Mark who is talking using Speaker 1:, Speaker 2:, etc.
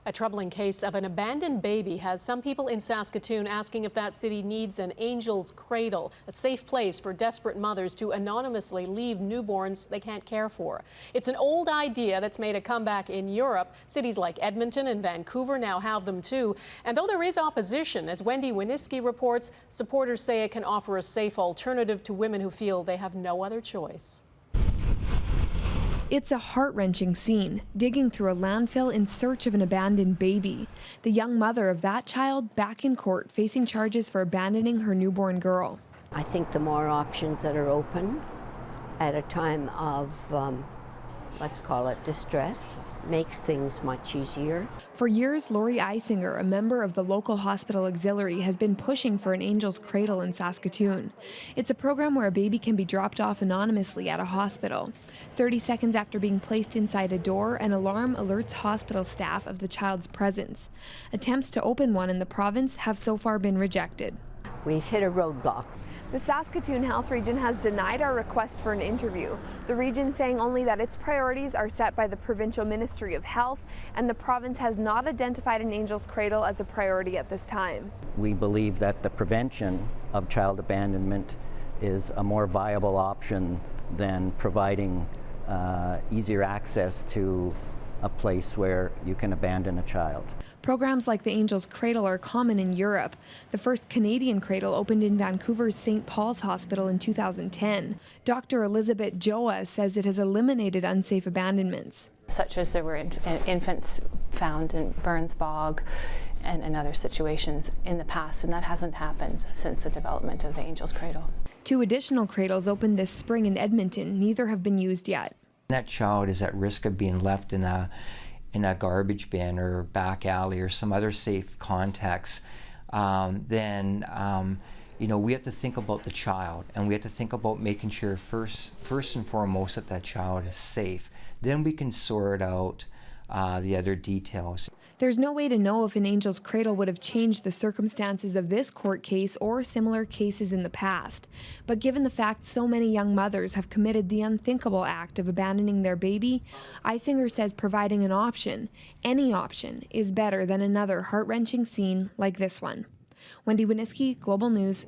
Speaker 1: A troubling case of an abandoned baby has some people in Saskatoon asking if that city needs an angel's cradle, a safe place for desperate mothers to anonymously leave newborns they can't care for. It's an old idea that's made a comeback in Europe. Cities like Edmonton and Vancouver now have them too. And though there is opposition, as Wendy Winiewski reports, supporters say it can offer a safe alternative to women who feel they have no other choice.
Speaker 2: It's a heart-wrenching scene, digging through a landfill in search of an abandoned baby. The young mother of that child back in court facing charges for abandoning her newborn girl.
Speaker 3: I think the more options that are open at a time of, let's call it distress, makes things much easier.
Speaker 2: For years, Lori Eisinger, a member of the local hospital auxiliary, has been pushing for an angel's cradle in Saskatoon. It's a program where a baby can be dropped off anonymously at a hospital. 30 seconds after being placed inside a door, an alarm alerts hospital staff of the child's presence. Attempts to open one in the province have so far been rejected.
Speaker 3: We've hit a roadblock.
Speaker 2: The Saskatoon Health Region has denied our request for an interview. The region saying only that its priorities are set by the Provincial Ministry of Health, and the province has not identified an angel's cradle as a priority at this time.
Speaker 4: We believe that the prevention of child abandonment is a more viable option than providing easier access to a place where you can abandon a child.
Speaker 2: Programs like the Angel's Cradle are common in Europe. The first Canadian cradle opened in Vancouver's St. Paul's Hospital in 2010. Dr. Elizabeth Joa says it has eliminated unsafe abandonments.
Speaker 5: Such as there were infants found in Burns Bog and other situations in the past, and that hasn't happened since the development of the Angel's Cradle.
Speaker 2: 2 additional cradles opened this spring in Edmonton. Neither have been used yet.
Speaker 6: That child is at risk of being left in a garbage bin or back alley or some other safe context, then we have to think about the child, and we have to think about making sure first and foremost that child is safe. Then we can sort out the other details.
Speaker 2: There's no way to know if an angel's cradle would have changed the circumstances of this court case or similar cases in the past. But given the fact so many young mothers have committed the unthinkable act of abandoning their baby, Eisinger says providing an option, any option, is better than another heart-wrenching scene like this one. Wendy Winiewski, Global News,